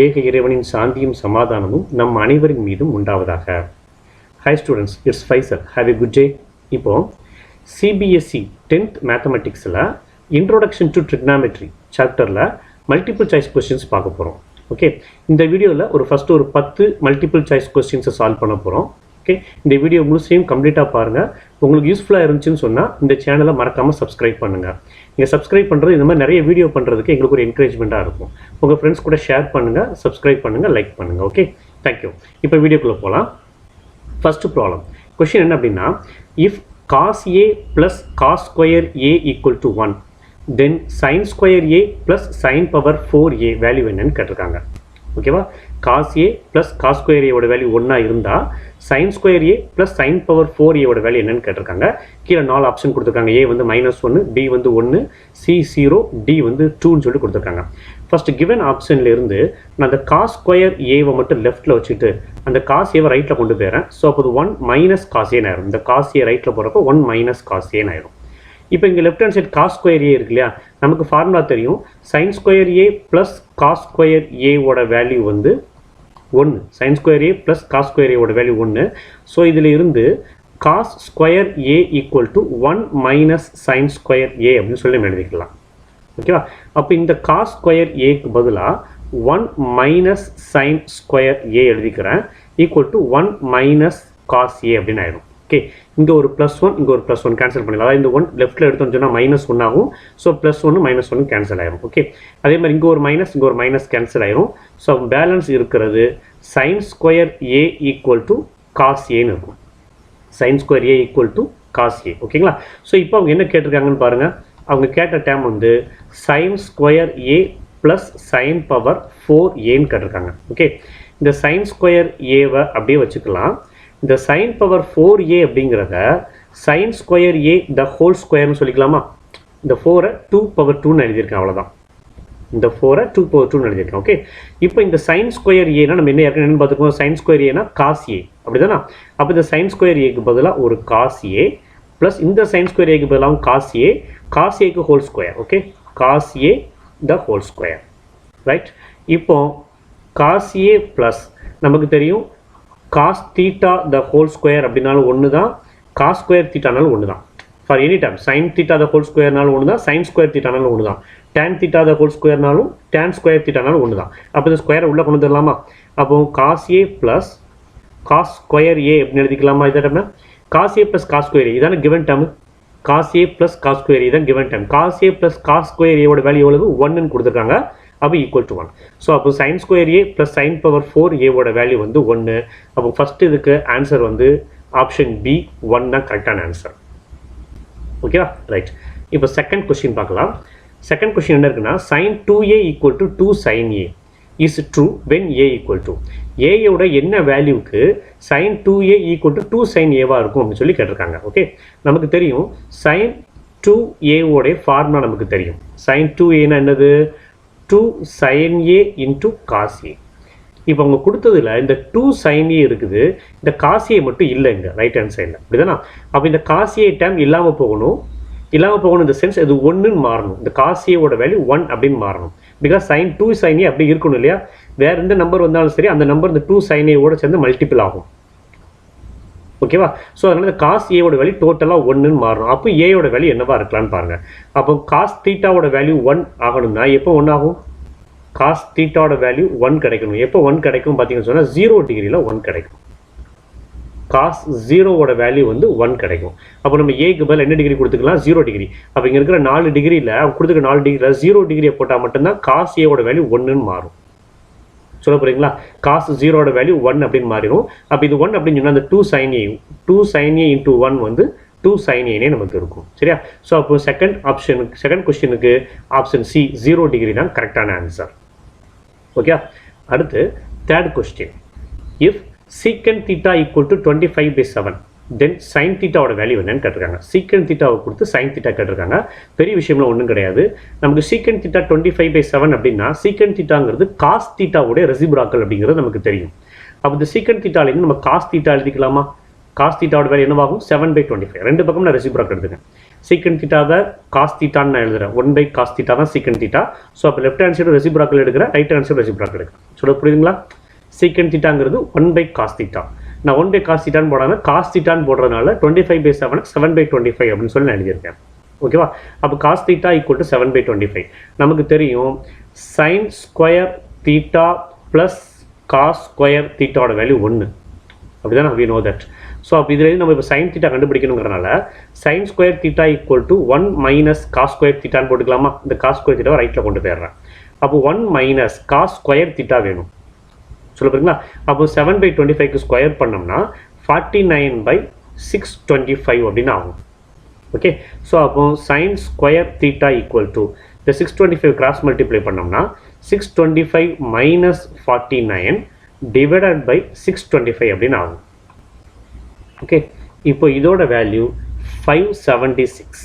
ஏக இறைவனின் சாந்தியும் சமாதானமும் நம் அனைவரின் மீதும் உண்டாவதாக. Hi students, it's Faisal. Have a good day. இப்போ சிபிஎஸ்சி 10th மேத்தமெட்டிக்ஸில் இன்ட்ரோடக்ஷன் டு ட்ரிக்னாமெட்ரி சாப்டரில் மல்டிபிள் சாய்ஸ் கொஸ்டின்ஸ் பார்க்க போகிறோம். ஓகே, இந்த வீடியோவில் ஃபஸ்ட்டு ஒரு 10 மல்டிபிள் சாய்ஸ் கொஸ்டின்ஸை சால்வ் பண்ண போகிறோம். ஓகே, இந்த வீடியோ முழுசையும் கம்ப்ளீட்டாக பாருங்கள். உங்களுக்கு யூஸ்ஃபுல்லாக இருந்துச்சுன்னு சொன்னால் இந்த சேனலை மறக்காமல் சப்ஸ்கிரைப் பண்ணுங்கள். நீங்கள் சப்ஸ்கிரைப் பண்ணுறது இந்த மாதிரி நிறைய வீடியோ பண்ணுறதுக்கு எங்களுக்கு ஒரு என்கரேஜ்மெண்ட்டாக இருக்கும். உங்கள் ஃப்ரெண்ட்ஸ் கூட ஷேர் பண்ணுங்கள், சப்ஸ்கிரைப் பண்ணுங்கள், லைக் பண்ணுங்கள். Okay, thank you. இப்போ வீடியோக்குள்ளே போகலாம். ஃபஸ்ட்டு ப்ராப்ளம் கொஸ்டின் என்ன அப்படின்னா, if cos a plus cos square a equal to 1 then sin square a plus sin power 4a value என்னன்னு கேட்டிருக்காங்க. ஓகேவா, cos a plus cos square a ஓட வேல்யூ 1 இருந்தால் sin square a plus sin power 4a ஓட value என்னன்னு கேட்டிருக்காங்க. கீழே 4 option கொடுத்துருக்காங்க. a வந்து -1, b வந்து 1, c 0, d வந்து 2ன்னு சொல்லி கொடுத்துருக்காங்க. ஃபர்ஸ்ட் கிவன் ஆப்ஷன்ல இருந்து நான் அந்த cos square a மட்டும் லெஃப்ட்டில் வச்சுட்டு அந்த cos a ரைட்டில் கொண்டு போயிடுறேன். ஸோ அப்போ 1 - cos a ஆயிரும். இந்த cos a ரைட்டில் போகிறப்போ 1 - cos a ஆயிரும். இப்போ இங்கே left hand side cos square a இருக்கு இல்லையா, நமக்கு ஃபார்முலா தெரியும். sin square a plus cos square a ஓட வேல்யூ வந்து 1. sin square a plus cos square a ஓட வேல்யூ 1. ஸோ இதில் இருந்து cos square a equal to 1 - sin square a அப்படின்னு சொல்லி எழுதிக்கலாம். ஓகேவா, அப்போ இந்த cos square aக்கு பதிலாக 1 - sin square a எழுதிக்கிறேன், ஈக்குவல் டு 1 - cos a அப்படின்னு ஆயிடும். ஓகே, இங்கே ஒரு +1, இங்கே ஒரு +1 கேன்சல் பண்ணிடலாம். அதாவது இந்த 1 லெஃப்ட்டில் எடுத்தோம்னு சொன்னால் -1 ஆகும். ஸோ +1 -1 கேன்சல் ஆயிரும். ஓகே, அதே மாதிரி இங்கே ஒரு மைனஸ், இங்கே ஒரு மைனஸ் கேன்சல் ஆயிரும். ஸோ பேலன்ஸ் இருக்கிறது sin square a equal to cos aன்னு இருக்கும். sin square a equal to cos a. ஓகேங்களா, ஸோ இப்போ அவங்க என்ன கேட்டிருக்காங்கன்னு பாருங்கள். அவங்க கேட்ட டேம் வந்து sin square a plus sin power 4aன்னு கேட்டிருக்காங்க. ஓகே, இந்த sin square a-வை அப்படியே வச்சுக்கலாம். இந்த sin power 4a அப்படிங்கிறத sin square a the whole squareன்னு சொல்லிக்கலாமா. இந்த 4-ஐ 2/2ன்னு எழுதியிருக்கேன், அவ்வளோதான். இந்த 4-ஐ 2/2ன்னு எழுதியிருக்கேன். ஓகே, இப்போ இந்த sin square a-னா நம்ம என்ன ஏற்கனவே பார்த்துக்கோம். sin square a-னா cos a, அப்படிதானா. அப்போ இந்த sin square a-க்கு பதிலாக ஒரு cos a ப்ளஸ் இந்த sin square a-க்கு பதிலாக cos a-க்கு whole square. Okay, cos a the whole square, right. இப்போ cos a ப்ளஸ் நமக்கு தெரியும் cos theta the whole square அப்படின்னாலும் ஒன்று தான், cos square thetaனாலும் ஒன்று தான். For any time sin theta the whole squareனாலும் ஒன்று தான், sin square thetaனாலும் ஒன்று தான், tan theta the whole squareனாலும் tan square thetaனாலும் ஒன்று தான். அப்போ இந்த ஸ்கொயரை உள்ளே கொண்டு வந்துடலாமா. அப்போ cos a plus cos square a அப்படின்னு எழுதிக்கலாமா. இதை நம்ம cos a plus cos square a இதான given term. cos a plus cos square a தான் given term. cos a plus cos square a ஓட வேல்யூ எவ்வளவு 1ன்னு கொடுத்துருக்காங்க. அப்போ ஈக்குவல் டு 1. ஸோ அப்போ sin square a plus sin power 4a ஓட value வந்து 1. அப்போ ஃபஸ்ட்டு இதுக்கு ஆன்சர் வந்து ஆப்ஷன் பி 1 தான் கரெக்டான ஆன்சர். ஓகேவா, ரைட். இப்போ செகண்ட் கொஸ்டின் பார்க்கலாம். செகண்ட் கொஸ்டின் என்ன இருக்குன்னா, sin 2a equal to 2 sin a is true when a equal to a-யோட என்ன வேல்யூக்கு sin 2a equal to 2 sin a-வா இருக்கும் அப்படின்னு சொல்லி கேட்டிருக்காங்க. ஓகே, நமக்கு தெரியும் sin 2a ஓடைய ஃபார்முலா நமக்கு தெரியும். sin 2a-னா என்னது, 2 sin a into cos a. இப்போ அவங்க கொடுத்ததில் இந்த 2 sin a இருக்குது, இந்த cos a மட்டும் இல்லை இங்கே ரைட் ஹேண்ட் சைடில், அப்படிதானா. அப்போ இந்த cos a டேம் இல்லாமல் போகணும். இந்த சென்ஸ் இது 1ன்னு மாறணும். இந்த cos a ஓட வேல்யூ 1 அப்படின்னு மாறணும். பிகாஸ் sin 2 sin a அப்படி இருக்கணும் இல்லையா. வேறு எந்த நம்பர் வந்தாலும் சரி அந்த நம்பர் இந்த 2 sin a ஓட சேர்ந்து மல்டிபிள் ஆகும். ஓகேவா, ஸோ அதனால இந்த cos a ஓட வேல்யூ டோட்டலாக 1ன்னு மாறணும். அப்போ a யோட வேல்யூ என்னவா இருக்கலாம்னு பாருங்க. அப்போ cos θ-ஓட வேல்யூ 1 ஆகணும்னா எப்போ 1 ஆகும், cos θ-ஓட வேல்யூ 1 கிடைக்கணும். எப்போ 1 கிடைக்கும் பார்த்தீங்கன்னு சொன்னால் 0 டிகிரியில் 1 கிடைக்கும். cos 0-ஓட வேல்யூ வந்து 1 கிடைக்கும். அப்போ நம்ம ஏக்கு பதில் என்ன டிகிரி கொடுத்துக்கலாம், 0 டிகிரி. அப்போ இங்கே இருக்கிற 4 டிகிரியில் கொடுத்துருக்க 4 டிகிரியில் 0 டிகிரியை போட்டால் மட்டும்தான் cos a-ஓட வேல்யூ 1ன்னு மாறும். சொல்ல போகிறீங்களா, cos 0-ஓட வேல்யூ 1 அப்படின்னு மாறிடும். அப்போ இது 1 அப்படின்னு சொன்னால் அந்த 2 sin a into 1 வந்து 2 sin a-நே நமக்கு இருக்கும். சரியா, ஸோ அப்போ செகண்ட் கொஸ்டினுக்கு ஆப்ஷன் சி 0 டிகிரி தான் கரெக்டான ஆன்சர். ஓகே, அடுத்து third question. If secant theta equal to 25/7 then sin θ-ஓட வேல்யூ என்னன்னு கேட்டிருக்காங்க. secant θ-வை கொடுத்து sin θ கேட்டிருக்காங்க. பெரிய விஷயம்லாம் ஒன்றும் கிடையாது. நமக்கு secant θ 25/7 அப்படின்னா secant θங்கிறது cos θ-உடைய ரெசிப்ராக்கல் அப்படிங்கிறது நமக்கு தெரியும். அப்போ இந்த secant θ நம்ம cos θ எழுதிக்கலாமா. cos θ-ஓட வேல்யூ என்னவாகும், 7/25. ரெண்டு பக்கம் நான் ரெசிப்ராக்கல் எடுத்துக்கேன். சீக்கன் தீட்டாவை காஸ் தீட்டான்னு நான் எழுதுறேன். 1 cos தீட்டா தான் சீக்கன் தீட்டா. ஸோ அப்போ லெஃப்ட் ஹேண்ட் சைடு ரெசிப்ராக்கல் எடுக்கிறேன், ரைட் ஹேண்ட் சைடு ரெசிப்ராக்கல் எடுக்கிறேன். சொல்ல புரியுதுங்களா? சீக்கன் தீட்டாங்கிறது 1 cos தீட்டா. நான் 1 cos தீட்டான்னு போடாமல் காஸ் தீட்டான்னு போடுறதுனால 25/7 7/25 அப்படின்னு சொல்லி நான் எழுதியிருக்கேன். ஓகேவா? அப்போ காஸ் தீட்டா ஈக்குவல் டு 7/25. நமக்கு தெரியும் sine square theta plus cos square தீட்டாவோட வேல்யூ 1. அப்படி தான் we know that. ஸோ அப்போ இதில் நம்ம இப்போ சைன் தீட்டா கண்டுபிடிக்கணுங்கிறனால sine square theta equal to 1 - cos square தீட்டான்னு போட்டுக்கலாமா? இந்த காஸ் ஸ்கொயர் தீட்டாவை ரைட்டில் கொண்டு போயிடுறேன். அப்போ 1 - காஸ் ஸ்கொயர் தீட்டா வேணும். சொல்ல போகிறீங்களா? அப்போ 7/25க்கு ஸ்கொயர் பண்ணோம்னா 49/625 அப்படின்னு ஆகும். ஓகே, ஸோ அப்போ sine square theta equal to இந்த 625 கிராஸ் மல்டிப்ளை பண்ணோம்னா 625 - 49 டிவைடட் பை 625 அப்படின்னு ஆகும். ஓகே, இப்போ இதோட வேல்யூ 576.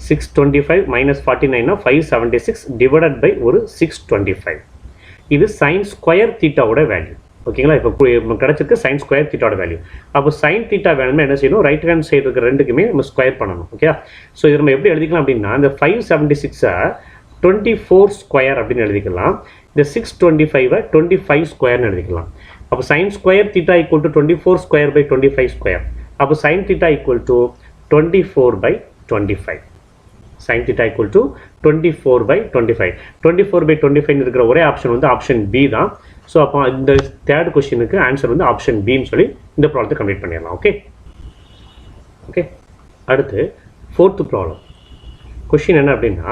625 - 49 576 டிவைடட் பை ஒரு 625. இது சைன் ஸ்கொயர் தீட்டாவோட வேல்யூ. ஓகேங்களா? இப்போ கிடச்சிருக்கு சைன் ஸ்கொயர் தீட்டாவோட வேல்யூ. அப்போ சைன் தீட்டா வேணும்னா என்ன செய்யணும்? ரைட் ஹேண்ட் சைடு இருக்கிற ரெண்டுக்குமே நம்ம ஸ்கொயர் பண்ணணும். ஓகே, ஸோ இது நம்ம எப்படி எழுதிக்கலாம் அப்படின்னா இந்த 576 24 ஸ்கொயர் அப்படின்னு எழுதிக்கலாம். இந்த 625 25 ஸ்கொயர்னு எழுதிக்கலாம். அப்போ sine square theta equal to 24 square by 25 square. அப்போ sine theta equal to 24/25. Sine theta equal to 24/25. 24/25 இருக்கிற ஒரே ஆப்ஷன் வந்து ஆப்ஷன் பி தான். ஸோ அப்போ இந்த தேர்ட் கொஸ்டினுக்கு ஆன்சர் வந்து ஆப்ஷன் பின்னு சொல்லி இந்த ப்ராப்ளத்தை கம்ப்ளீட் பண்ணிடலாம். ஓகே ஓகே, அடுத்து 4th ப்ராப்ளம். கொஸ்டின் என்ன அப்படின்னா,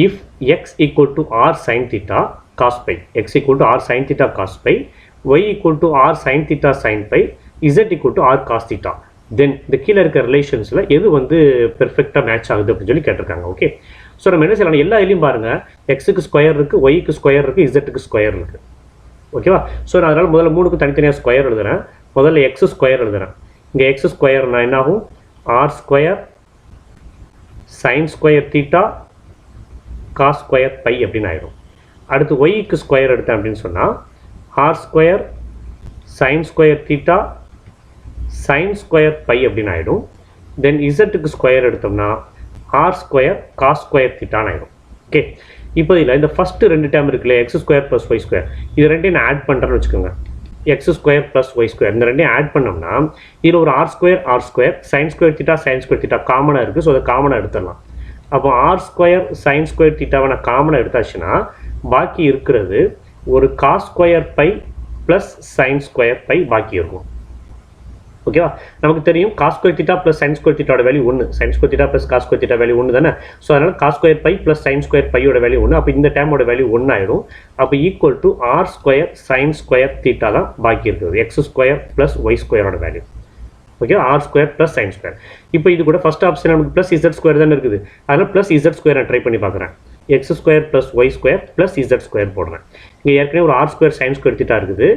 if x equal to r sin theta cos pi, x equal to r sin theta cos pi, y equal to r sin theta sin pi, z equal to r cos theta, then இந்த கீழே இருக்க ரிலேஷன்ஸில் எது வந்து பெர்ஃபெக்டாக match ஆகுது அப்படின்னு சொல்லி கேட்டிருக்காங்க. ஓகே, ஸோ நம்ம என்ன செய்யலாம்? எல்லா இதுலையும் பாருங்கள், எக்ஸுக்கு ஸ்கொயர் இருக்குது, ஒய்க்கு ஸ்கொயர் இருக்குது, இசட்டுக்கு ஸ்கொயர் இருக்குது. ஓகேவா? ஸோ நான் அதனால் முதல்ல 3க்கு தனித்தனியாக ஸ்கொயர் எழுதுகிறேன். முதல்ல எக்ஸ் ஸ்கொயர் எழுதுகிறேன். இங்கே எக்ஸ் ஸ்கொயர்னா என்ன ஆகும்? R square sign square theta cos square phi அப்படின்னு ஆயிடும். அடுத்து ஒய்க்கு ஸ்கொயர் எடுத்தேன் அப்படின்னு சொன்னால் r square sign square theta sin square phi அப்படின்னு ஆகிடும். தென் இசட்டுக்கு ஸ்கொயர் எடுத்தோம்னா ஆர் ஸ்கொயர் காஸ் ஸ்கொயர் தீட்டான்னு ஆகிடும். ஓகே, இப்போ இதில் இந்த ஃபஸ்ட்டு 2 டேர்ம் இருக்குல்ல, x square plus y square, இது ரெண்டையும் நான் ஆட் பண்ணுறேன்னு வச்சுக்கோங்க. X square plus y square இந்த ரெண்டையும் ஆட் பண்ணோம்னா இதில் ஒரு r square sign square theta காமனாக இருக்குது. ஸோ அதை காமனாக எடுத்துடலாம். அப்போ ஆர் ஸ்கொயர் சைன் ஸ்கொயர் தீட்டாவை நான் காமனாக எடுத்தாச்சுன்னா பாக்கி இருக்கிறது ஒரு cos square phi plus sine square phi பாக்கி இருக்கும். ஓகேவா? நமக்கு தெரியும் cos square theta plus sine square தீட்டாவோட value 1, sine square theta plus cos square theta value 1 தானே. ஸோ அதனால் cos square phi plus sine square பையோட வேல்யூ 1. அப்போ இந்த டேமோட வேல்யூ 1 ஆயிடும். அப்போ equal to r square sign square theta தான் பாக்கி இருக்குது, எக்ஸ் ஸ்கொயர் ப்ளஸ் ஒய் ஸ்கொயரோட value. Okay, R square plus sine square. இப்போ இது கூட ஃபஸ்ட் ஆப்ஷன் நமக்கு ப்ளஸ் இசட் ஸ்கொயர் தானே இருக்குது. அதனால் ப்ளஸ் இசட் ஸ்கொயர் நான் ட்ரை பண்ணி பார்க்குறேன். X square plus y square plus z square போடுறேன். இங்கே ஏற்கனவே ஒரு r square sign square theta இருக்குது,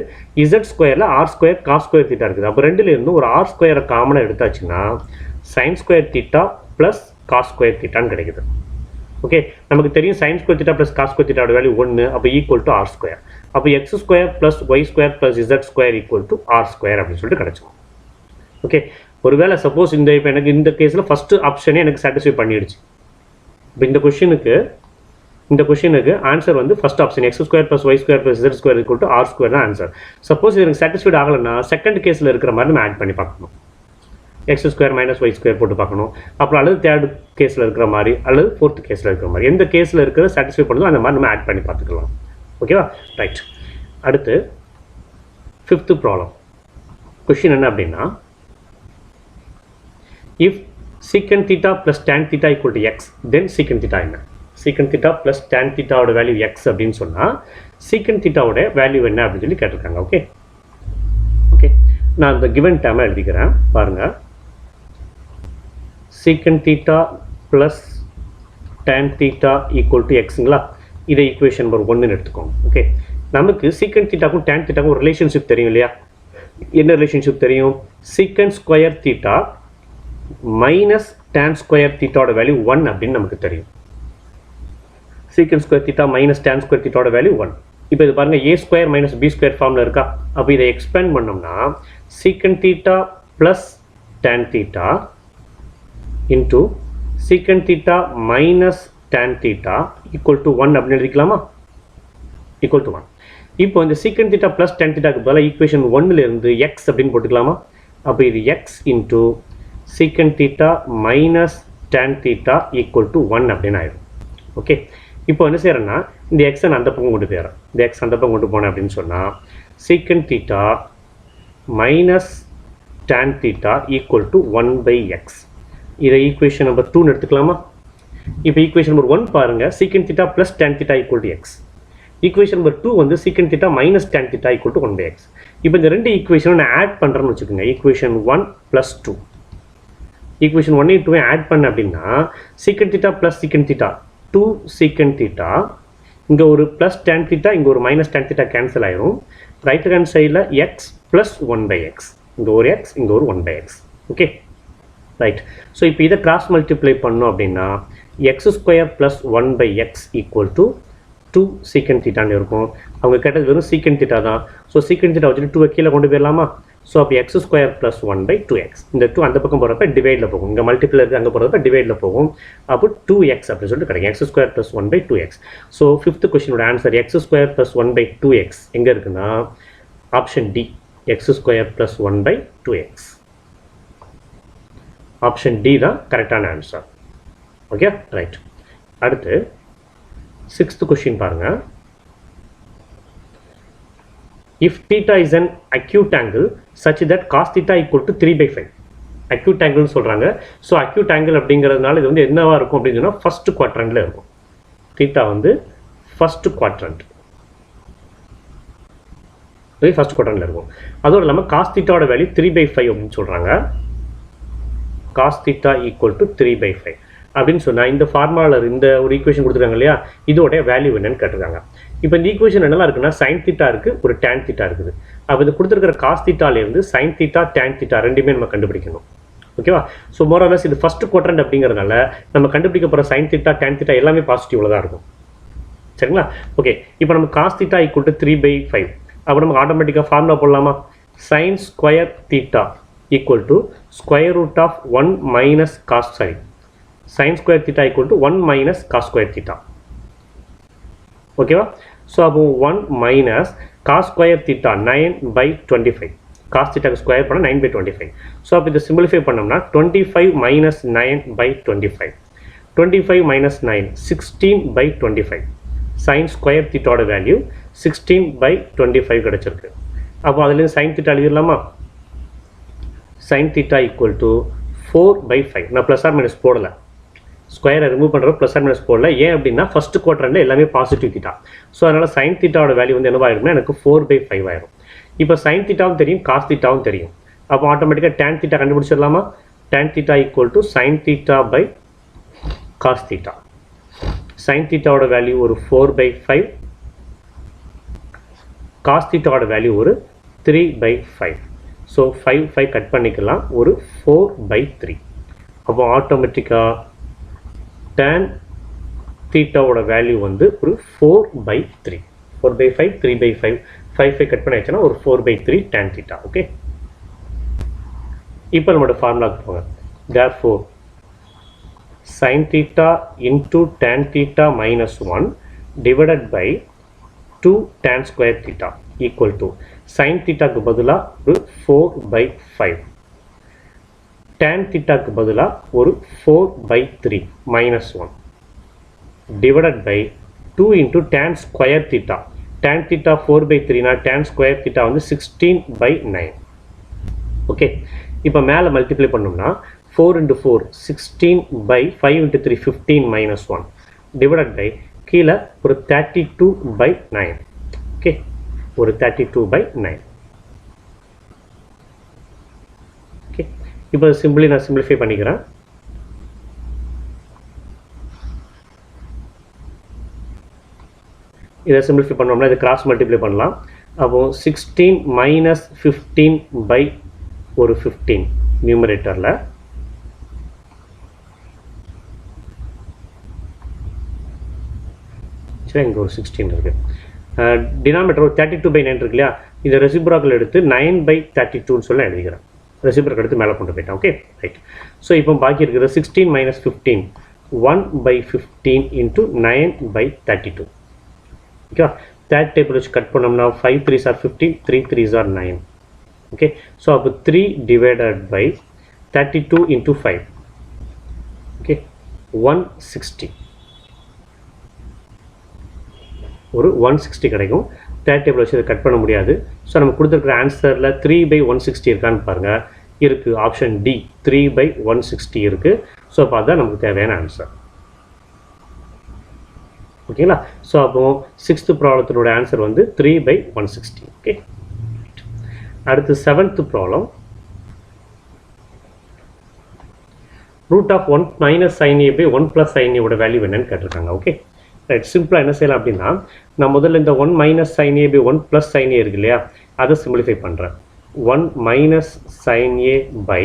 இசட் ஸ்கொயரில் r square cos square theta இருக்குது. அப்போ ரெண்டுலேருந்து ஒரு ஆர் ஸ்கொயரை காமனாக எடுத்தாச்சுன்னா sine square theta plus cos square தீட்டான்னு கிடைக்குது. ஓகே, நமக்கு தெரியும் sine square theta plus cos square தீட்டாவோட வேல்யூ 1. அப்போ ஈக்குவல் டு ஆர் ஸ்கொயர். அப்போ x square plus y square plus z square equal to r square அப்படின்னு சொல்லிட்டு கிடச்சிக்கும். ஓகே, ஒருவேளை சப்போஸ் இப்போ எனக்கு இந்த கேஸில் ஃபஸ்ட்டு ஆப்ஷனே எனக்கு சாட்டிஸ்ஃபை பண்ணிடுச்சு. இப்போ இந்த கொஷினுக்கு ஆன்சர் வந்து first option x square plus y square plus z square equal to r square தான் ஆன்சர். சப்போஸ் இது எனக்கு சாட்டிஸ்ஃபைட் ஆகலைன்னா செகண்ட் கேஸில் இருக்கிற மாதிரி நம்ம ஆட் பண்ணி பார்க்கணும். X square minus y square போட்டு பார்க்கணும். அப்புறம் அல்லது தேர்ட் கேஸில் இருக்கிற மாதிரி அல்லது ஃபோர்த் கேஸில் இருக்கிற மாதிரி எந்த கேஸில் இருக்கிற சாட்டிஸ்ஃபை பண்ணுறதோ அந்த மாதிரி நம்ம ஆட் பண்ணி பார்த்துக்கலாம். ஓகேவா? ரைட். அடுத்து 5th ப்ராப்ளம். கொஷின் என்ன அப்படின்னா, if secant theta plus tan theta equal to x, then secant theta என்ன? சீக்கன் தீட்டா ப்ளஸ் டேன் தீட்டாவோட வேல்யூ எக்ஸ் அப்படின்னு சொன்னால் சீக்கன் தீட்டாவோட வேல்யூ என்ன அப்படின்னு சொல்லி கேட்டிருக்காங்க. ஓகே ஓகே, நான் இந்த கிவன் டேமை எழுதிக்கிறேன் பாருங்கள். Secant theta plus tan theta equal to எக்ஸுங்களா? இதை ஈக்குவேஷன் நம்பர் 1ன்னு எடுத்துக்கோங்க. ஓகே, நமக்கு சீக்கன் தீட்டாக்கும் டேன் தீட்டாக்கும் ஒரு ரிலேஷன்ஷிப் தெரியும் இல்லையா? என்ன ரிலேஷன்ஷிப் தெரியும்? Secant square theta minus tan square தீட்டாவோட வேல்யூ 1 அப்படின்னு நமக்கு தெரியும். Secant square theta minus tan square தீட்டாவோட வேல்யூ 1. இப்போ இது பாருங்கள், a square minus b square ஃபார்மில் இருக்கா? அப்போ இதை எக்ஸ்பேண்ட் பண்ணோம்னா சீக்கன் தீட்டா ப்ளஸ் tan theta into secant theta minus tan theta equal to 1 அப்படின்னு எழுதிக்கலாமா? equal to 1. இப்போ இந்த secant theta plus tan theta க்கு பதிலா equation 1ல இருந்து x அப்படின்னு போட்டுக்கலாமா? அப்போ இது x into secant theta minus tan theta equal to 1 அப்படின்னு ஆயிடும். ஓகே, இப்போ என்ன செய்யறேன்னா இந்த x அந்த பக்கம் கொண்டு போயிடுறேன். இந்த x அந்த பக்கம் கொண்டு போனேன் அப்படின்னு சொன்னால் secant theta minus tan theta equal to 1 by x. இதை ஈக்குவேஷன் நம்பர் 2 எடுத்துக்கலாமா? இப்போ ஈக்குவேஷன் நம்பர் 1 பாருங்க, secant theta plus tan theta equal to x. Equation number 2 வந்து secant theta minus tan theta equal to 1 by x. இப்போ இந்த ரெண்டு ஈக்குவேஷனும் நான் add பண்ணுறேன்னு வச்சுக்கோங்க. Equation 1 plus 2. ஈக்குவேஷன் 1 2 ஆட் பண்ண அப்படின்னா secant theta plus secant theta 2 secant theta, இங்கே ஒரு plus tan theta, இங்கே ஒரு minus tan theta கேன்சல் ஆயிரும். ரைட் ஹேண்ட் சைடில் x plus 1 by x. இங்கே ஒரு x, இங்கே ஒரு 1 by x. Okay, right. So இப்போ இதை கிராஸ் மல்டிப்ளை பண்ணோம் அப்படின்னா X square plus 1 by x equal to 2 secant thetaன்னு இருக்கும். அவங்க கேட்டது வெறும் secant theta தான். ஸோ secant theta வச்சுட்டு 2 கீழே கொண்டு போயிடலாமா? ஸோ அப்போ x square plus 1 by 2x. இந்த 2 அந்த பக்கம் போகிறப்ப டிவைடில் போகும், இங்கே மல்டிப்ளை இருக்குது அங்கே போகிறப்ப டிவைடில் போகும். அப்போ 2x அப்படின்னு சொல்லிட்டு கிடைக்கும். X square plus 1 by 2x. So fifth கொஸ்டினோட answer x square plus 1 by 2x எங்கே இருக்குன்னா option D, x square plus 1 by 2x. Option D தான் கரெக்டான ஆன்சர். Okay, right. அடுத்து 6th கொஸ்டின் பாருங்க. If theta is an acute angle such that cos theta equal to 3 by 5. acute angle சொல்றாங்க. So acute angle அப்படிங்கிறதுனால இது வந்து என்னவா இருக்கும் அப்படின்னு சொன்னால் ஃபர்ஸ்ட் குவாட்ரண்ட்ல இருக்கும். தீட்டா வந்து ஃபர்ஸ்ட் குவாட்ரண்ட், ஃபர்ஸ்ட் குவாட்ரண்ட்ல இருக்கும். அதோட இல்லாமல் காஸ் தீட்டாவோட வேல்யூ 3 by 5 அப்படின்னு சொல்றாங்க. Cos theta equal to 3 by 5 அப்படின்னு சொன்னால் இந்த ஃபார்முலாவில் இந்த ஒரு ஈக்குவேஷன் கொடுத்துருக்காங்க இல்லையா, இதோட வேல்யூ என்னன்னு கேட்டிருக்காங்க. இப்போ இந்த ஈக்குவேஷன் என்னெல்லாம் இருக்குன்னா சைன் தீட்டா இருக்குது, ஒரு டேன் தீட்டா இருக்குது. அப்போ இது கொடுத்துருக்கிற காஸ் தீட்டாலேருந்து சைன் தீட்டா டேன் தீட்டா ரெண்டுமே நம்ம கண்டுபிடிக்கணும். ஓகேவா? ஸோ மோரலஸ் இது ஃபர்ஸ்ட் குவாட்ரண்ட் அப்படிங்கிறதுனால நம்ம கண்டுபிடிக்க போகிற சைன் தீட்டா டேன் தீட்டா எல்லாமே பாசிட்டிவ்ல தான் இருக்கும். சரிங்களா? ஓகே, இப்போ நம்ம cos theta equal to 3 by 5. அப்போ நமக்கு ஆட்டோமேட்டிக்காக ஃபார்முலா போடலாமா? Sine square theta equal to square root of 1 minus cos, sorry, sine square theta equal to 1 minus cos square theta. ஓகேவா? ஸோ அப்போ 1 minus cos square theta 9 by 25. Cos தீட்டாக்கு square பண்ணால் 9 by 25. So அப்போ இதை simplify பண்ணோம்னா 25 minus 9 by 25. 25 minus 9 16 by 25. Sine square தீட்டாவோட value 16 by 25 கிடச்சிருக்கு. அப்போ அதுலேருந்து சைன் தீட்டா எழுதிடலாமா? Sine theta equal to 4 by 5. நான் ப்ளஸ் ஆர் மைனஸ் போடலை, ஸ்கொயரை ரிமூவ் பண்ணுறப்ப ப்ளஸ் ஆர் மைனஸ் போடல. ஏன் அப்படின்னா ஃபர்ஸ்ட் குவாட்ரண்ட்ல எல்லாமே பாசிட்டிவ் தீட்டா. ஸோ அதனால் சைன் தீட்டாவோட வேல்யூ வந்து என்னவாயிரும்னா எனக்கு 4 by 5 ஆயிரும். இப்போ சைன் தீட்டாவும் தெரியும், காஸ் தீட்டாவும் தெரியும். அப்போ ஆட்டோமேட்டிக்காக டேன் தீட்டா கண்டுபிடிச்சிடலாமா? Tan theta equal to sine theta by cos theta. Sine தீட்டாவோட வேல்யூ ஒரு 4 by 5, காஸ் தீட்டாவோட வேல்யூ ஒரு 3 by 5. ஸோ 5 கட் பண்ணிக்கலாம், ஒரு 4 by 3. அப்போ ஆட்டோமேட்டிக்காக tan தீட்டாவோட வேல்யூ வந்து ஒரு 4 by 3. 4 by 5, 3 by 5. 5 கட் பண்ணியாச்சுன்னா ஒரு 4 by 3 tan தீட்டா. ஓகே, இப்போ நம்மளோட ஃபார்முலாக்கு போங்க. therefore sin theta into tan theta minus 1 divided by 2 tan square theta equal to sin theta க்கு பதிலா ஒரு 4 by 5, tan theta க்கு பதிலா ஒரு 4 by 3 minus 1 divided by 2 into tan square theta. tan theta 4 by 3 na tan square theta வந்து 16 by 9. Okay, இப்போ மேலே multiply பண்ணோம்னா 4 into 4 16 by 5 into 3 15 minus 1 divided by கீழே ஒரு 32 by 9. ஓகே, ஒரு 32 by 9. ஓகே, இப்போ சிம்பிளி நான் சிம்பிளிஃபை பண்ணிக்கிறேன். இதை சிம்பிளிஃபை பண்ணோம்னா இது கிராஸ் மல்டிப்ளை பண்ணலாம். அப்போ 16 minus 15 by ஒரு 15 நியூமரேட்டரில், இங்கே ஒரு 16 இருக்கு. டினாமினேட்டர் ஒரு 32 by 9 இருக்கு இல்லையா, இதை ரெசிப்ராக்கல் எடுத்து 9 by 32 சொல்லி எழுதிக்கிறேன். ரெசிப்ரோக்கல் எடுத்து மேலே கொண்டு போயிட்டேன். Okay right. ஸோ இப்போ பாக்கி இருக்கிறது 16 minus 15 1/15 into 9/32. Okay, third table வச்சு கட் பண்ணோம்னா 5 3s are 15, 3 3s are 9. Okay, so அப்போ 3 divided by 32 into 5. ஓகே, 160. ஒரு 160 கிடைக்கும். தேர்ட் டேபிள் வச்சு அதை கட் பண்ண முடியாது. ஸோ நம்ம கொடுத்துருக்குற ஆன்சரில் 3/160 இருக்கான்னு பாருங்கள். இருக்குது, ஆப்ஷன் டி 3/160 இருக்குது. ஸோ அப்போ அதுதான் நமக்கு தேவையான ஆன்சர். ஓகேங்களா? ஸோ அப்போ 6th ப்ராப்ளத்தினோட ஆன்சர் வந்து 3/160. ஓகே, அடுத்து 7th problem. Root of 1 minus sin a by 1 plus sin a ஓட வேல்யூ என்னன்னு கேட்டிருக்காங்க. Okay right. சிம்பிளாக என்ன செய்யலாம் அப்படின்னா, நான் முதல்ல இந்த 1 minus sin a by 1 plus sin a இருக்கு இல்லையா, அதை சிம்பிளிஃபை பண்ணுறேன். 1 minus sin a by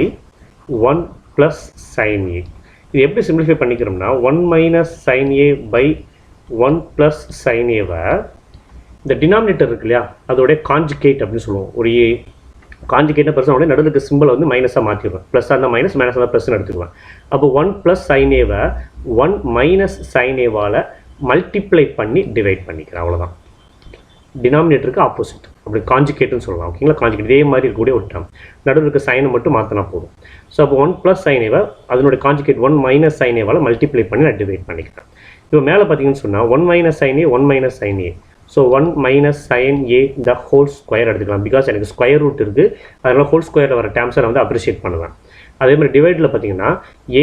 1 plus sin a. இது எப்படி சிம்பிளிஃபை பண்ணிக்கிறோம்னா, 1 minus sin a by 1 plus sin a-வை இந்த டினாமினேட்டர் இருக்கு இல்லையா, அதோடைய கான்ஜுகேட் அப்படின்னு சொல்லுவோம். ஒரு கான்ஜுகேட்னா பர்சனோட நடுவில் இருக்க சிம்பிளை வந்து மைனஸாக மாற்றிடுவேன். ப்ளஸ் அந்த மைனஸ் மைனஸ் அந்த ப்ளஸ்ன்னு எடுத்துக்குவேன். அப்போ 1 plus sin a-வை 1 minus sin a-வால் மல்டிப்ளை பண்ணி டிவைட் பண்ணிக்கிறேன். அவ்வளோதான். டினாமினேட்டருக்கு ஆப்போசிட், அப்படி கான்ஜுகேட்னு சொல்லலாம். ஓகேங்களா? கான்ஜுகேட் இதே மாதிரி இருக்கக்கூடிய ஒரு டேர்ம், நடுவில் இருக்க சைனை மட்டும் மாற்றினா போதும். ஸோ அப்போ 1 plus sin a-வை அதனுடைய கான்ஜுகேட் 1 minus sin a-வால் மல்டிப்ளை பண்ணி நான் டிவைட் பண்ணிக்கிறேன். இப்போ மேலே பார்த்தீங்கன்னு சொன்னால் 1 minus sin a 1 minus sin a. So 1 minus sin a the whole square எடுத்துக்கலாம். பிகாஸ் எனக்கு ஸ்கொயர் ரூட் இருக்குது, அதனால் ஹோல் ஸ்கொயரில் வர டேர்ம்ஸை நான் வந்து அப்ரிஷியேட் பண்ணுவேன். அதே மாதிரி டிவைடில் பார்த்தீங்கன்னா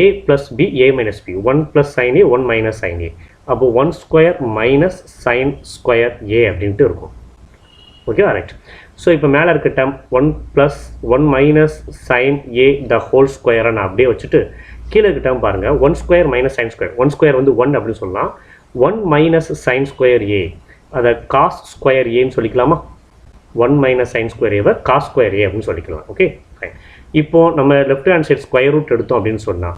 a plus b a minus b 1 plus sin a 1 minus sin a. அப்போ 1 square minus sin square a அப்படின்ட்டு இருக்கும். Okay right. ஸோ இப்போ மேலே இருக்க term 1 plus 1 minus sin a the whole square நான் அப்படியே வச்சுட்டு, கீழே இருக்க டேர்ம் பாருங்கள் 1 square minus sin square. 1 square வந்து 1 அப்படின்னு சொல்லலாம். 1 minus sin square a அதை cos square aன்னு சொல்லிக்கலாமா? 1 minus sin square a-வை cos square a அப்படின்னு சொல்லிக்கலாம். Okay right. இப்போது நம்ம left hand side square root எடுத்தோம் அப்படின்னு சொன்னால்,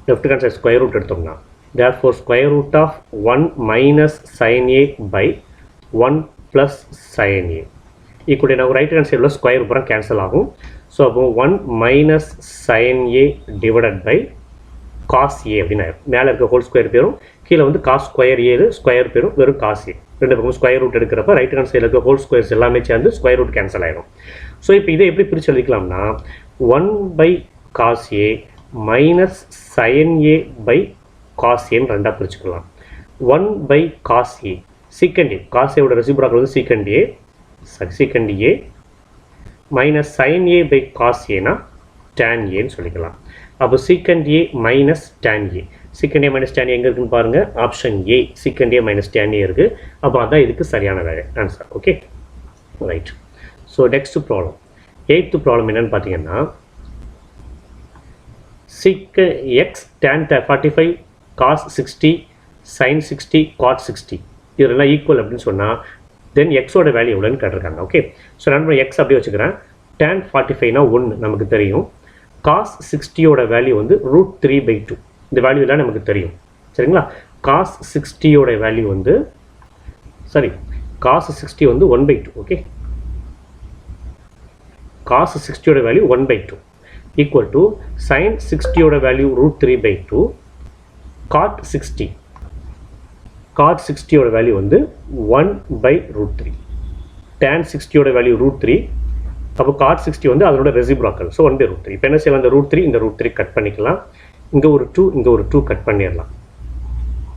left hand side square root எடுத்தோம்னா, therefore square root of 1 minus sin a by 1 plus sin a equal to, right hand சைடில் square பூரா கேன்சல் ஆகும். ஸோ அப்போ 1 minus sin a divided by cos a அப்படின்னு ஆயிடும். மேலே இருக்க ஹோல் ஸ்கொயர் பேரும், கீழே வந்து cos square a ஸ்கொயர் பேரும், வெறும் cos a. ரெண்டு பக்கம் ஸ்கொயர் ரூட் எடுக்கிறப்ப ரைட் ஹேண்ட் சைடில் இருக்க ஹோல் ஸ்கொயர்ஸ் எல்லாமே சேர்ந்து ஸ்கொயர் ரூட் கேன்சல் ஆயிடும். ஸோ இப்போ இதை எப்படி பிரித்து எழுதிக்கலாம்னா, 1 by cos a minus sin a by cos a ரெண்டாக பிரிச்சுக்கலாம். 1 by cos a secant a, cos a ஓட ரெசிப்ரோக்கல் வந்து secant a minus sin a by cos a னா tan a ன்னு சொல்லிக்கலாம். அப்போ secant a minus tan a, secant a minus tan a எங்கே இருக்குன்னு பாருங்கள், option A secant a minus tan a இருக்குது. அப்போ அதான் இதுக்கு சரியான answer. Okay right. So next problem, 8th problem என்னன்னு பார்த்தீங்கன்னா, sec x tan 45 cos 60 sin 60 cot 60 இதெல்லாம் ஈக்குவல் அப்படின்னு சொன்னால் தென் எக்ஸோட வேல்யூ எவ்வளோன்னு கேட்டிருக்காங்க. ஓகே, ஸோ நான் எக்ஸ் அப்படியே வச்சுக்கிறேன். tan 45னா 1 நமக்கு தெரியும். cos 60யோட வேல்யூ வந்து √3/2. இந்த வேல்யூ எல்லாம் நமக்கு தெரியும். சரிங்களா? cos 60யோட வேல்யூ வந்து cos 60 வந்து 1/2. ஓகே, cos 60யோட வேல்யூ 1/2 ஈக்குவல் டு sin 60யோட வேல்யூ √3/2 cot 60. cot 60யோட வேல்யூ வந்து 1/√3. tan 60யோட வேல்யூ √3. அப்போ cot 60 வந்து அதனோட ரெசிப்ரோக்கல். ஸோ 1/√3. இப்போ என்ன செய்யலாம், இந்த √3 இந்த √3 கட் பண்ணிக்கலாம். இங்கே ஒரு 2 இங்கே ஒரு 2 கட் பண்ணிடலாம்.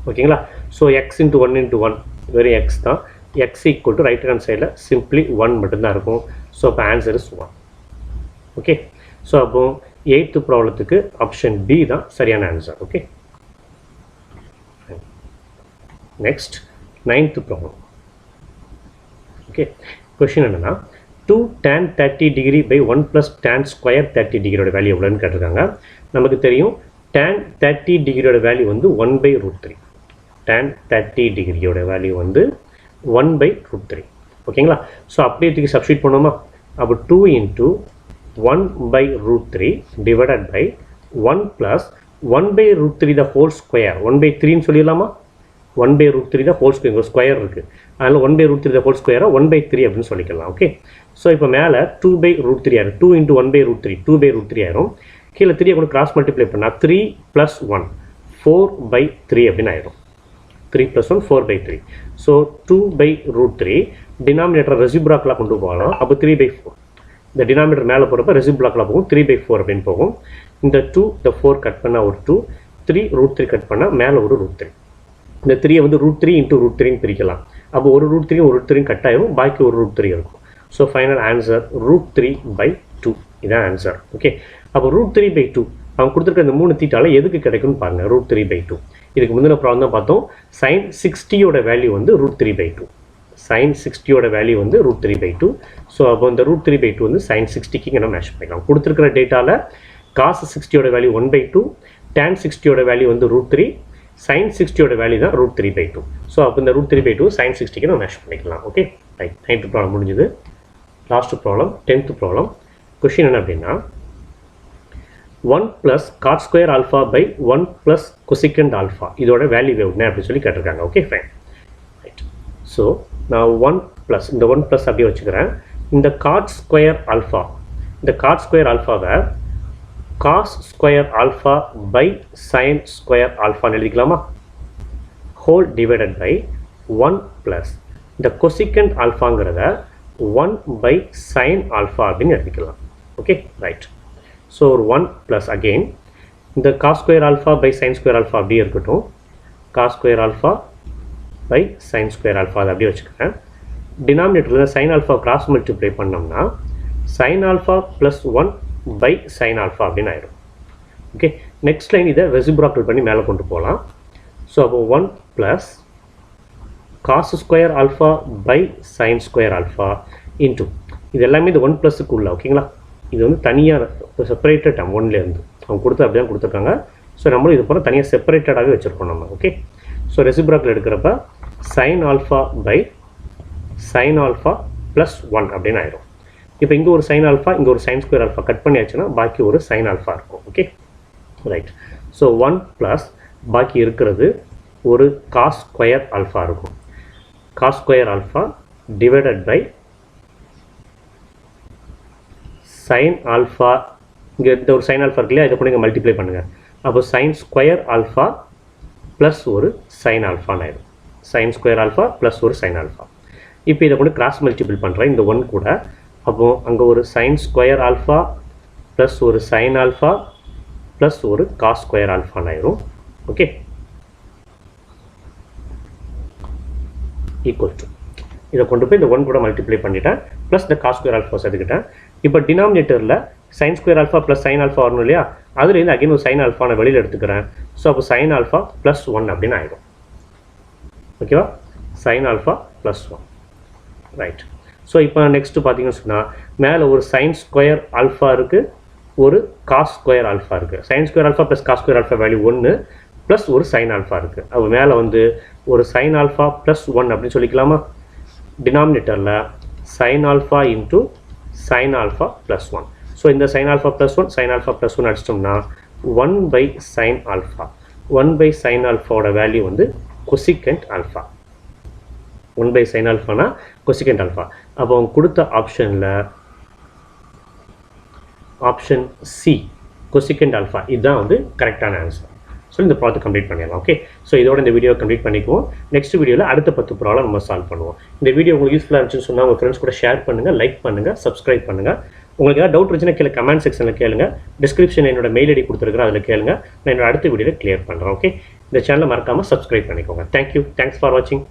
ஓகேங்களா? ஸோ x × 1 × 1 வெறும் எக்ஸ் தான். X equal to right hand சைடில் சிம்பிளி 1 மட்டும்தான் இருக்கும். ஸோ அப்போ ஆன்சர் இஸ் 1. ஓகே, ஸோ அப்போ 8th ப்ராப்ளத்துக்கு ஆப்ஷன் பி தான் சரியான answer. Okay, next 9th problem. Okay, question என்னன்னா 2 tan 30 degree by 1 plus tan square 30 டிகிரியோட value எவ்வளோன்னு கேட்டிருக்காங்க. நமக்கு தெரியும் tan 30 டிகிரியோட வேல்யூ வந்து 1/√3. tan 30 டிகிரியோட வேல்யூ வந்து 1/√3. ஓகேங்களா? ஸோ அப்படியே தூக்கி சப்ஸ்டியூட் பண்ணுவோமா? அப்போ 2 × 1/√3 divided by 1 plus 1/√3 the whole square 1/3ன்னு சொல்லிடலாமா? 1/√3 தான் ஹோல் ஸ்கொயர் ஸ்கொயர் இருக்குது, அதனால் 1/√3 தான் ஹோல் ஸ்கொயரை 1/3 அப்படின்னு சொல்லிக்கலாம். ஓகே, ஸோ இப்போ மேலே 2/√3 ஆயிரும், 2 × 1/√3 2/√3 ஆயிரும். கீழே 3 கூட கிராஸ் மல்டிப்ளை பண்ணால் 3 + 1 4/3 அப்படின்னு ஆயிரும். 3 + 1 4/3. ஸோ 2/√3 டினாமினேட்டர் ரெசிப்ராக்கெலாம் கொண்டு போகலாம். அப்போ 3/4. இந்த டினாமினேட்டர் மேலே போகிறப்ப ரெசிப்ராக்கெலாம் போகும், 3/4 அப்படின்னு போகும். இந்த 2 இந்த 4 கட் பண்ணால் ஒரு 2, 3√3 கட் பண்ணால் மேலே ஒரு √3. இந்த 3 வந்து √3 × √3 பிரிக்கலாம். அப்போ ஒரு √3 ஒரு √3 கட் ஆயிரும், பாக்கி ஒரு √3 இருக்கும். ஸோ ஃபைனல் ஆன்சர் √3/2 இதான் ஆன்சர். ஓகே, அப்போ √3/2 அவங்க கொடுத்துருக்க இந்த 3 தீட்டால எதுக்கு கிடைக்கும்னு பாருங்கள். √3/2 இதுக்கு முந்தின ப்ராப்ளம் தான் பார்த்தோம். sin 60யோட வேல்யூ வந்து √3/2. sin 60யோட வேல்யூ வந்து √3/2. ஸோ அப்போ இந்த √3/2 வந்து sin 60க்கு நம்ம மேட்ச் பண்ணிக்கலாம். கொடுத்துருக்கிற டேட்டாவில் cos 60யோட வேல்யூ 1/2, tan 60யோட வேல்யூ வந்து √3, sin 60யோட வேல்யூ தான் √3/2. ஸோ அப்போ இந்த √3/2 sin 60க்கு நம்ம மேட்ச் பண்ணிக்கலாம். ஓகே ரைட், 9th ப்ராப்ளம் முடிஞ்சது. Last problem 10th problem. Question என்ன அப்படின்னா 1 + cot² α/1 + cosecant α இதோட வேல்யூ என்ன அப்படின்னு சொல்லி கேட்டிருக்காங்க. Okay fine right. ஸோ நான் 1 + இந்த 1 + அப்படியே வச்சுக்கிறேன். இந்த cot² α, இந்த cot² ஆல்ஃபாவை cos² α/sin² ஆல்ஃபான்னு எழுதிக்கலாமா? ஹோல் டிவைடட் பை 1 + இந்த cosecant ஆல்ஃபாங்கிறத 1/sin ஆல்ஃபா அப்படின்னு எழுதிக்கலாம். Okay right. ஸோ ஒரு 1 + அகெயின் இந்த cos² α/sin² ஆல்ஃபா அப்படியே இருக்கட்டும். cos² α/sin² ஆல்ஃபா அதை அப்படியே வச்சுக்கிறேன். டினாமினேட்டரில் sin ஆல்ஃபா கிராஸ் மல்டிப்ளை பண்ணோம்னா sin α + 1/sin ஆல்ஃபா அப்படின்னு ஆயிடும். ஓகே, நெக்ஸ்ட் லைன் இதை ரெசிப்ராக்கல் பண்ணி மேலே கொண்டு போகலாம். ஸோ அப்போ 1 + cos² α/sin² ஆல்ஃபா இன்ட்டு இது எல்லாமே இந்த 1 +க்கு உள்ள. ஓகேங்களா, இது வந்து தனியாக செப்பரேட்டட் டேர்ம் 1லேருந்து அவங்க கொடுத்து அப்படி தான் கொடுத்துருக்காங்க. ஸோ நம்மளும் இது போல் தனியாக செப்பரேட்டடாகவே வச்சுருக்கோம் நம்ம. ஓகே, ஸோ ரெசிப்ராக்கல் எடுக்கிறப்ப sin α + 1 அப்படின்னு ஆயிடும். இப்போ இங்கே ஒரு sin α இங்கே ஒரு sin² ஆல்ஃபா கட் பண்ணியாச்சுன்னா பாக்கி ஒரு sin ஆல்ஃபா இருக்கும். Okay right. ஸோ 1 + பாக்கி இருக்கிறது ஒரு cos² ஆல்ஃபா இருக்கும். cos² alpha divided by sin alpha, இங்கே இந்த ஒரு sin ஆல்ஃபா இருக்கு இல்லையா, இதை கூட இங்கே மல்டிப்ளை பண்ணுங்கள். அப்போ sin² ஆல்ஃபா ப்ளஸ் ஒரு sin ஆல்ஃபான்னு ஆயிடும். sin² ஆல்ஃபா ப்ளஸ் ஒரு sin ஆல்ஃபா. இப்போ இதை கூட கிராஸ் மல்டிபிள் பண்ணுறேன் இந்த 1 கூட. அப்போது அங்கே ஒரு sin² ஆல்ஃபா ப்ளஸ் ஒரு sin ஆல்ஃபா ப்ளஸ் ஒரு cos² ஆல்ஃபான்னு ஆயிரும். ஓகே, ஈக்குவல் டு இதை கொண்டு போய் இந்த 1 கூட மல்டிப்ளை பண்ணிட்டேன், ப்ளஸ் இந்த cos² ஆல்ஃபா சேர்த்துக்கிட்டேன். இப்போ டினாமினேட்டரில் sin² alpha plus sin alpha வரணும் இல்லையா, அதுலேருந்து அகைன் ஒரு sin ஆல்ஃபா நான் வெளியில் எடுத்துக்கிறேன். ஸோ அப்போ sin ஆல்ஃபா ப்ளஸ் 1 அப்படின்னு ஆகிடும். ஓகேவா, sin alpha plus 1 right. So இப்போ நெக்ஸ்ட்டு பார்த்தீங்கன்னு சொன்னால் மேலே ஒரு sin² ஆல்ஃபா இருக்குது, ஒரு cos² ஆல்ஃபா இருக்குது. sin² alpha plus cos² alpha value 1 plus ஒரு sin ஆல்ஃபா இருக்குது. அப்போ மேலே வந்து ஒரு sin ஆல்ஃபா ப்ளஸ் 1 அப்படின்னு சொல்லிக்கலாமா? டினாமினேட்டரில் sin alpha into sin alpha plus 1. So இந்த sin alpha plus 1 sin alpha plus 1 அடிச்சிட்டோம்னா 1/sin ஆல்ஃபா. 1/sin ஆல்ஃபாவோட வேல்யூ வந்து cosecant ஆல்ஃபா. 1/sin ஆல்ஃபானா cosecant ஆல்ஃபா. அப்போ அவங்க கொடுத்த ஆப்ஷனில் ஆப்ஷன் சி cosecant ஆல்ஃபா இதுதான் வந்து கரெக்டான ஆன்சர். ஸோ இந்த ப்ராஜெக்ட் கம்ப்ளீட் பண்ணிடலாம். ஓகே, ஸோ இதோட இந்த வீடியோ கம்ப்ளீட் பண்ணிக்குவோம். நெக்ஸ்ட் வீடியோவில் அடுத்த 10 ப்ராப்ளம் நம்ம சால்வ் பண்ணுவோம். இந்த வீடியோ உங்களுக்கு யூஸ்ஃபுல்லாக இருந்துச்சுன்னு சொன்னால் உங்கள் ஃப்ரெண்ட்ஸ் கூட ஷேர் பண்ணுங்கள், லைக் பண்ணுங்கள், சப்ஸ்கிரைப் பண்ணுங்கள். உங்களுக்கு ஏதாவது டவுட் இருந்துச்சுன்னா கீழே கமெண்ட் செக்ஷனில் கேளுங்க. டிஸ்கிரிப்ஷன் என்னோட மெயில் ஐடி கொடுத்துருக்குறேன், அதில் கேளுங்க. நான் என்னோட அடுத்த வீடியோவில் கிளியர் பண்ணுறேன். ஓகே, இந்த சேனலை மறக்காமல் சப்ஸ்கிரைப் பண்ணிக்கோங்க. தேங்க்யூ, தேங்க்ஸ் ஃபார் வாட்சிங்.